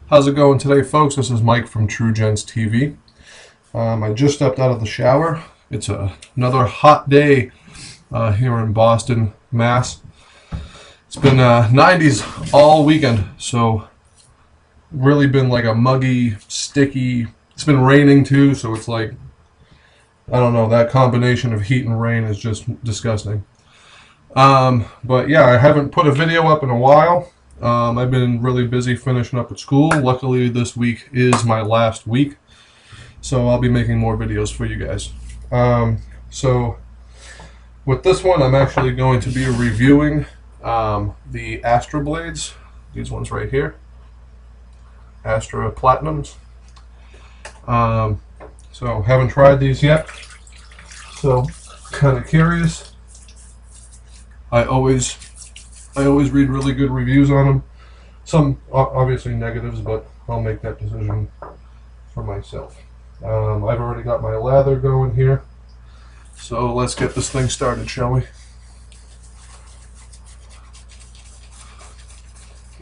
How's it going today, folks? This is Mike from TrueGens TV. I just stepped out of the shower. It's another hot day here in Boston, Mass. It's been 90s all weekend, so really been like a muggy, sticky. It's been raining too, so it's like, I don't know, that combination of heat and rain is just disgusting. But yeah, I haven't put a video up in a while. I've been really busy finishing up at school. Luckily, this week is my last week, so I'll be making more videos for you guys. So with this one, I'm actually going to be reviewing the Astra Blades. These ones right here, Astra Platinums. So haven't tried these yet, so kind of curious. I always read really good reviews on them. Some obviously negatives, but I'll make that decision for myself. I've already got my lather going here, so let's get this thing started, shall we?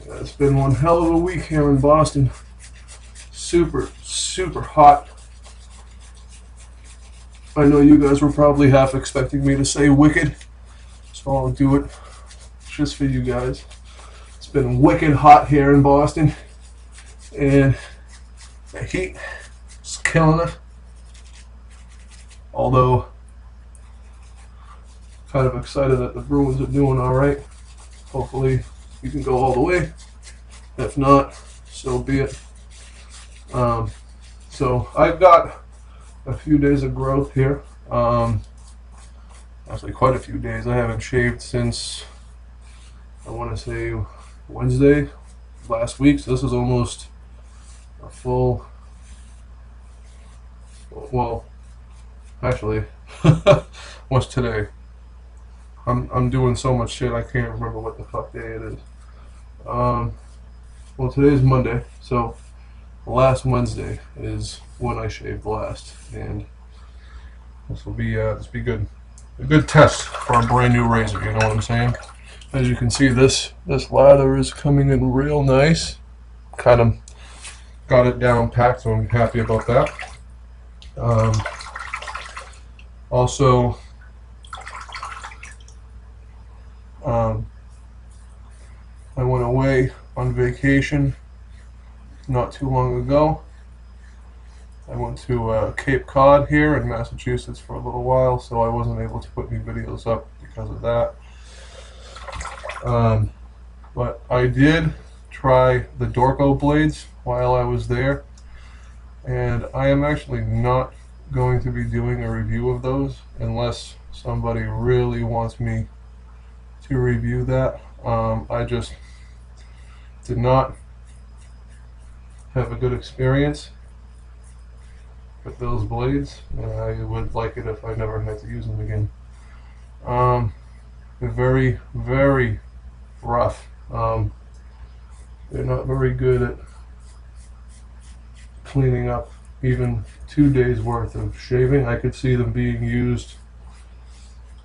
Yeah, it's been one hell of a week here in Boston. Super hot. I know you guys were probably half expecting me to say wicked, so I'll do it just for you guys. It's been wicked hot here in Boston, and the heat is killing it. Although, kind of excited that the Bruins are doing all right. Hopefully, we can go all the way. If not, so be it. So I've got a few days of growth here. Actually, quite a few days. I haven't shaved since, I want to say, Wednesday last week, so this is almost a full, well, actually, what's today? I'm doing so much shit I can't remember what the fuck day it is. Well, today's Monday, so last Wednesday is when I shaved last, and this will be good. A good test for a brand new razor, you know what I'm saying? As you can see, this lather is coming in real nice. Kind of got it down packed, so I'm happy about that. Also, I went away on vacation not too long ago. I went to Cape Cod here in Massachusetts for a little while, so I wasn't able to put any videos up because of that. But I did try the Dorco blades while I was there, and I am actually not going to be doing a review of those unless somebody really wants me to review that. I just did not have a good experience with those blades, and I would like it if I never had to use them again. They're very, very rough. They're not very good at cleaning up even 2 days worth of shaving. I could see them being used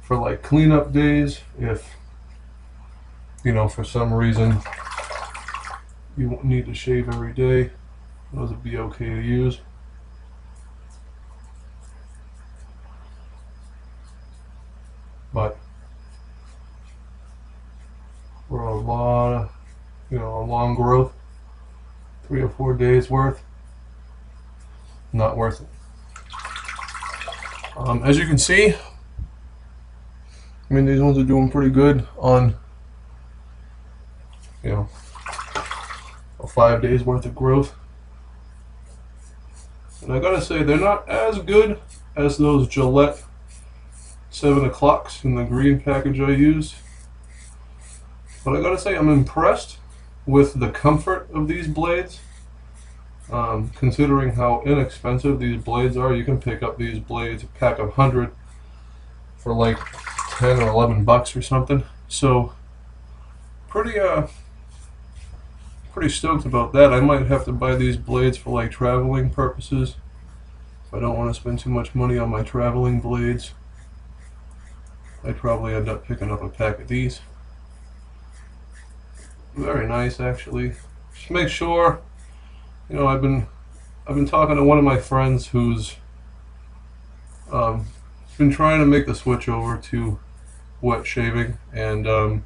for like cleanup days if, you know, for some reason you won't need to shave every day. Those would be okay to use. But for a lot of, you know, a long growth, 3 or 4 days worth, not worth it. As you can see, I mean, these ones are doing pretty good on, you know, a 5 days worth of growth. And I gotta say, they're not as good as those Gillette 7 o'clocks in the green package I used. But I gotta say, I'm impressed with the comfort of these blades. Considering how inexpensive these blades are, you can pick up these blades, a pack of 100, for like 10 or 11 bucks or something. So pretty pretty stoked about that. I might have to buy these blades for like traveling purposes. If I don't want to spend too much money on my traveling blades, I'd probably end up picking up a pack of these. Very nice, actually. Just make sure, you know, I've been talking to one of my friends who's been trying to make the switch over to wet shaving, and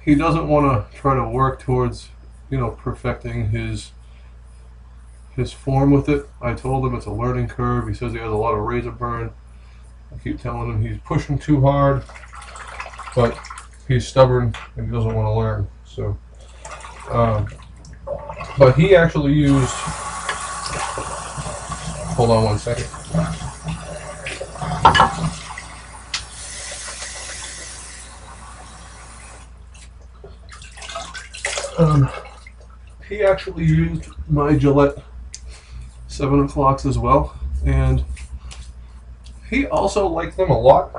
he doesn't want to try to work towards, you know, perfecting his form with it. I told him it's a learning curve. He says he has a lot of razor burn. I keep telling him he's pushing too hard, but he's stubborn and he doesn't want to learn. So, but he actually used. Hold on one second. He actually used my Gillette 7 o'clocks as well, and he also liked them a lot.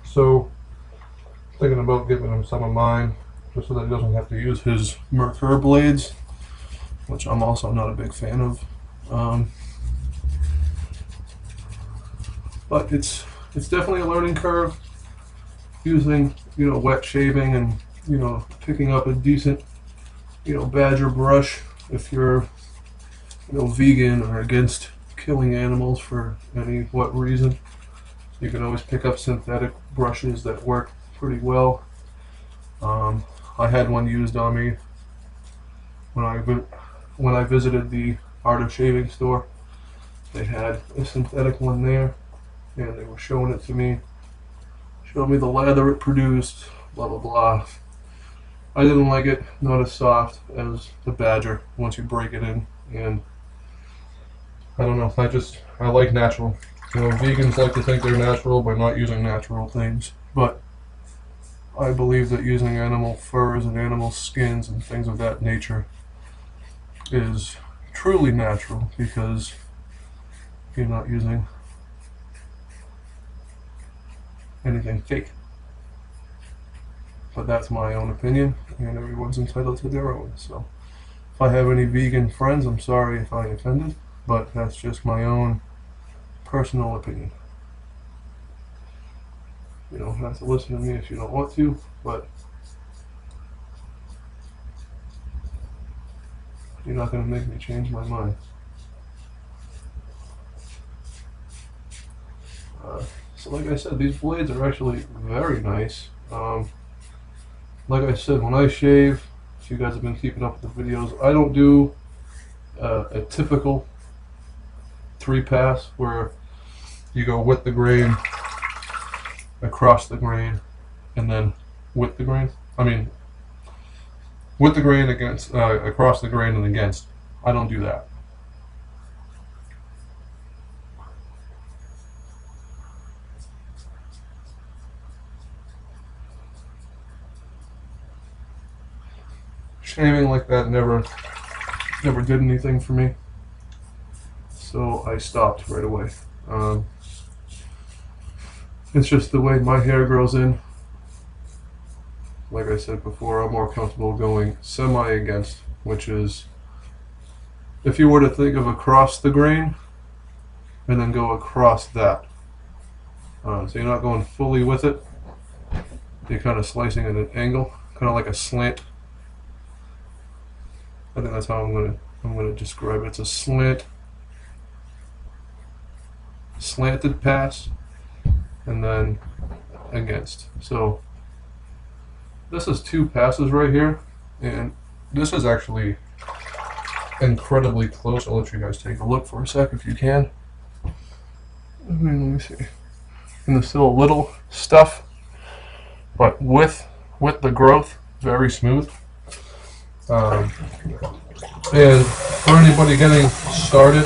So thinking about giving him some of mine, just so that he doesn't have to use his Merkur blades, which I'm also not a big fan of. But it's definitely a learning curve using, you know, wet shaving and, you know, picking up a decent, you know, badger brush if you're, you know, vegan or against killing animals for any what reason. You can always pick up synthetic brushes that work pretty well. I had one used on me when I visited the Art of Shaving store. They had a synthetic one there, and they were showing it to me, showing me the lather it produced, blah blah blah. I didn't like it, not as soft as the Badger once you break it in, and I don't know, I like natural. You know, vegans like to think they're natural by not using natural things, but I believe that using animal furs and animal skins and things of that nature is truly natural, because you're not using anything fake. But that's my own opinion, and everyone's entitled to their own. So if I have any vegan friends, I'm sorry if I offended, but that's just my own personal opinion. You don't have to listen to me if you don't want to, but you're not going to make me change my mind. So like I said, these blades are actually very nice. Like I said, when I shave, if you guys have been keeping up with the videos, I don't do a typical 3-pass where you go with the grain, across the grain, and then with the grain. I mean, with the grain against, across the grain and against. I don't do that. Shaving like that never did anything for me, so I stopped right away. It's just the way my hair grows in. Like I said before, I'm more comfortable going semi-against, which is, if you were to think of across the grain and then go across that. So you're not going fully with it, you're kind of slicing at an angle, kind of like a slant. I think that's how I'm gonna describe it. It's a slanted pass, and then against. So this is 2 passes right here, and this is actually incredibly close. I'll let you guys take a look for a sec if you can. Let me see. And there's still a little stuff, but with the growth, very smooth. And for anybody getting started,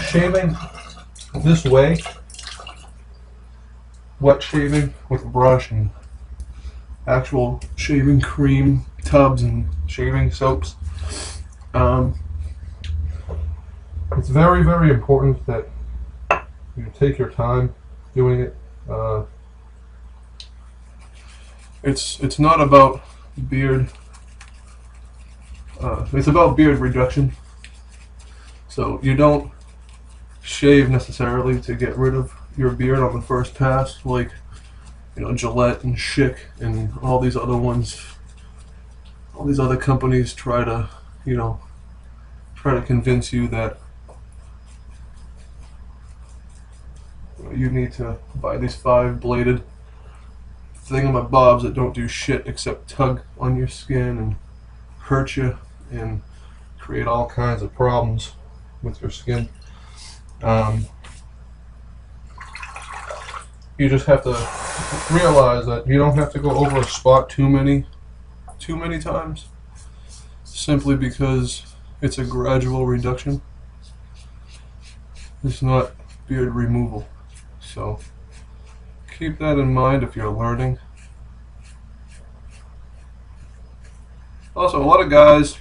shaving this way, wet shaving with a brush and actual shaving cream tubs and shaving soaps, it's very, very important that You take your time doing it. It's not about beard. It's about beard reduction. So you don't shave necessarily to get rid of your beard on the first pass, like, you know, Gillette and Schick and all these other ones. All these other companies try to, you know, convince you that you need to buy these 5-bladed thingamabobs that don't do shit except tug on your skin and hurt you and create all kinds of problems with your skin. You just have to realize that you don't have to go over a spot too many times, simply because it's a gradual reduction. It's not beard removal. So keep that in mind if you're learning. Also, a lot of guys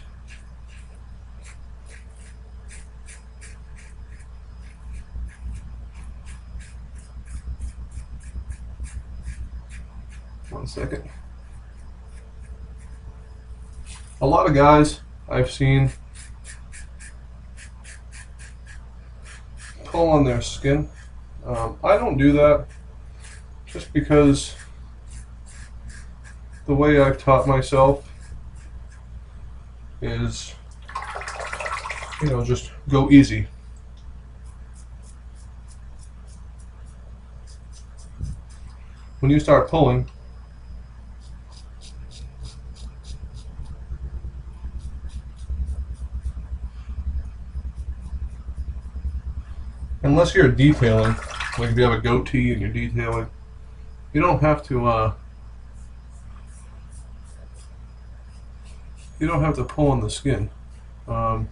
a lot of guys I've seen pull on their skin. I don't do that, just because the way I've taught myself is, you know, just go easy. When you start pulling, unless you're detailing, like if you have a goatee and you're detailing, you don't have to pull on the skin. To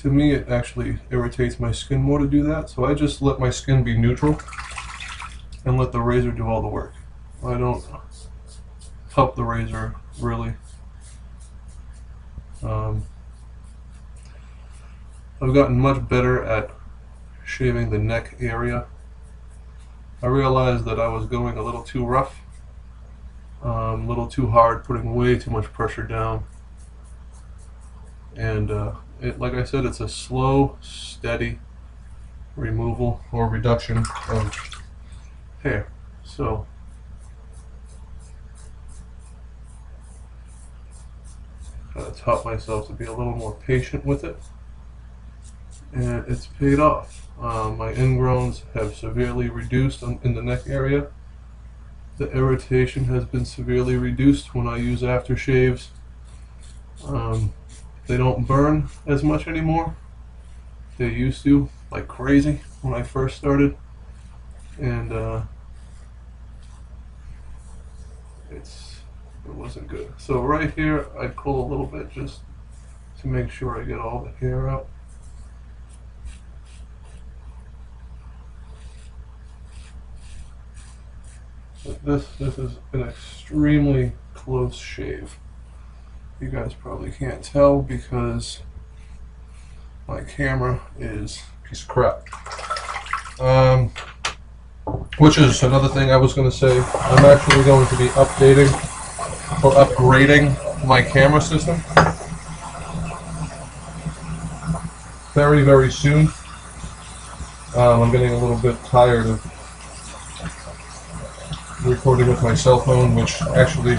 me, it actually irritates my skin more to do that, so I just let my skin be neutral and let the razor do all the work. I don't help the razor, really. I've gotten much better at shaving the neck area. I realized that I was going a little too rough, a little too hard, putting way too much pressure down. And like I said, it's a slow, steady removal or reduction of hair. So I taught myself to be a little more patient with it, and it's paid off. My ingrowns have severely reduced in the neck area. The irritation has been severely reduced when I use aftershaves. They don't burn as much anymore. They used to, like crazy, when I first started. And it wasn't good. So right here, I pull a little bit just to make sure I get all the hair out. But this is an extremely close shave. You guys probably can't tell because my camera is a piece of crap. Which is another thing I was going to say. I'm actually going to be updating or upgrading my camera system very, very soon. I'm getting a little bit tired of recording with my cell phone, which actually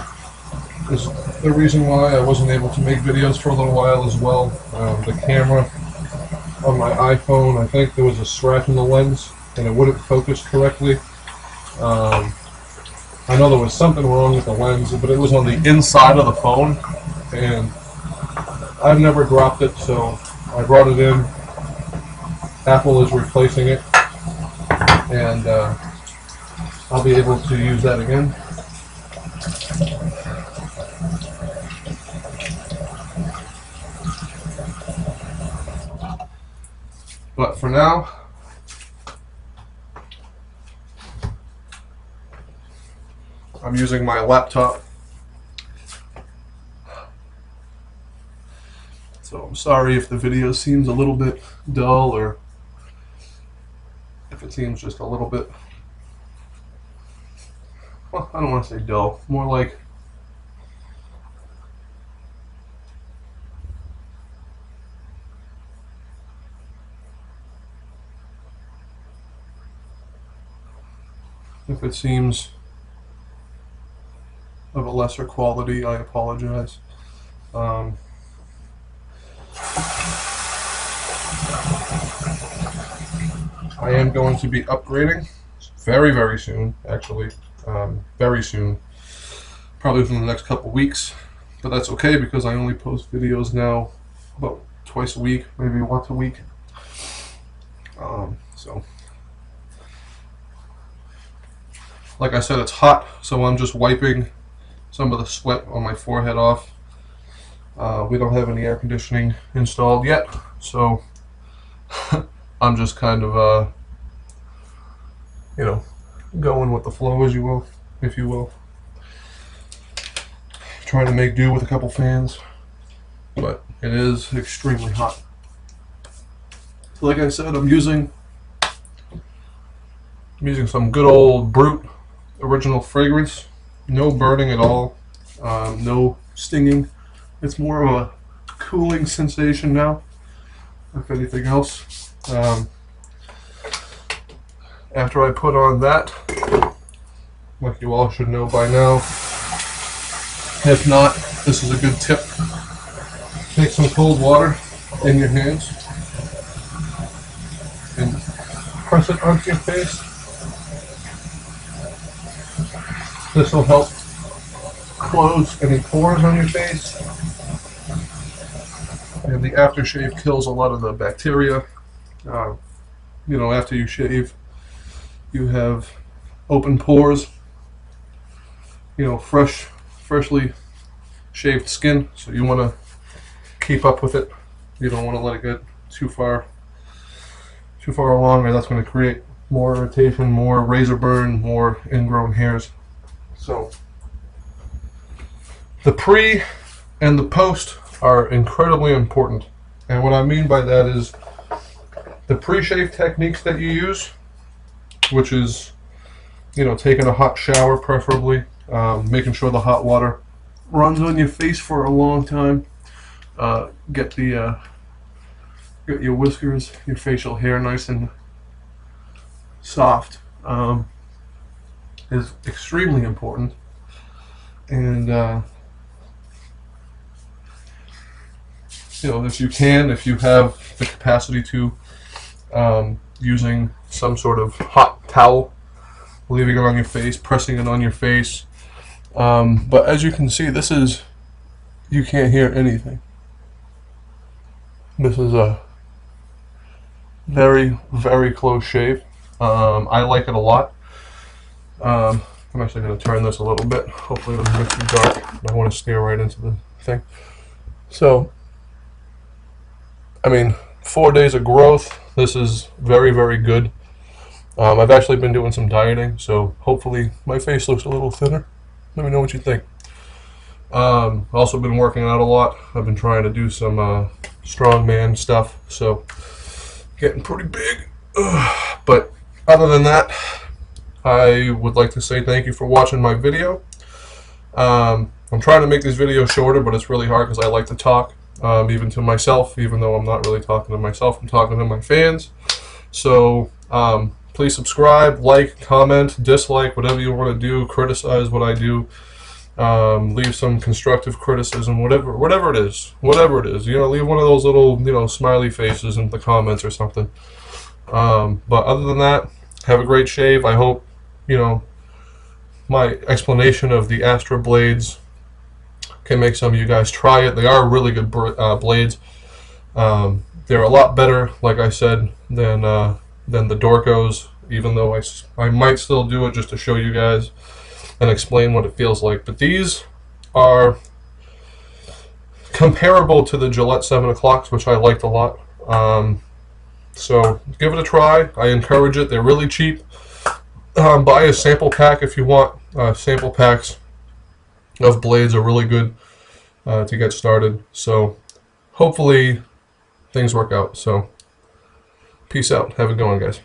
is the reason why I wasn't able to make videos for a little while as well. The camera on my iPhone, I think there was a scratch in the lens and it wouldn't focus correctly. I know there was something wrong with the lens, but it was on the inside of the phone, and I've never dropped it, so I brought it in. Apple is replacing it, and I'll be able to use that again. But for now, I'm using my laptop. So I'm sorry if the video seems a little bit dull or if it seems just a little bit, well, I don't want to say dull, more like if it seems of a lesser quality, I apologize. I am going to be upgrading very, very soon, actually. Very soon. Probably within the next couple weeks. But that's okay because I only post videos now about twice a week, maybe once a week. So, like I said, it's hot, so I'm just wiping some of the sweat on my forehead off. We don't have any air conditioning installed yet, so I'm just kind of, you know, going with the flow, as you will, if you will. Trying to make do with a couple fans, but it is extremely hot. So like I said, I'm using some good old Brute original fragrance. No burning at all, no stinging. It's more of a cooling sensation now, if anything else. After I put on that, like you all should know by now, if not, this is a good tip. Take some cold water in your hands and press it onto your face. This will help close any pores on your face, and the aftershave kills a lot of the bacteria. You know, after you shave, you have open pores, you know, freshly shaved skin, so you want to keep up with it. You don't want to let it get too far along, or that's going to create more irritation, more razor burn, more ingrown hairs. So the pre and the post are incredibly important, and what I mean by that is the pre-shave techniques that you use, which is, you know, taking a hot shower preferably, making sure the hot water runs on your face for a long time, get your whiskers, your facial hair nice and soft, is extremely important. And you know, if you have the capacity to, using some sort of hot towel, leaving it on your face, pressing it on your face. But as you can see, you can't hear anything. This is a very, very close shave. I like it a lot. I'm actually going to turn this a little bit. Hopefully it doesn't get too dark. I don't want to stare right into the thing. So, I mean, 4 days of growth. This is very, very good. I've actually been doing some dieting, so hopefully my face looks a little thinner. Let me know what you think. Also been working out a lot. I've been trying to do some strongman stuff, so getting pretty big. But other than that, I would like to say thank you for watching my video. I'm trying to make these videos shorter, but it's really hard because I like to talk, even to myself, even though I'm not really talking to myself, I'm talking to my fans. So please subscribe, like, comment, dislike, whatever you want to do, criticize what I do, leave some constructive criticism, whatever it is, you know, leave one of those little, you know, smiley faces in the comments or something. But other than that, have a great shave. I hope, you know, my explanation of the Astra Blades can make some of you guys try it. They are really good blades. They're a lot better, like I said, than the Dorcos, even though I might still do it just to show you guys and explain what it feels like. But these are comparable to the Gillette 7 o'clocks, which I liked a lot. So give it a try. I encourage it. They're really cheap. Buy a sample pack if you want. Sample packs of blades are really good to get started. So hopefully things work out. So peace out. Have a good one, guys.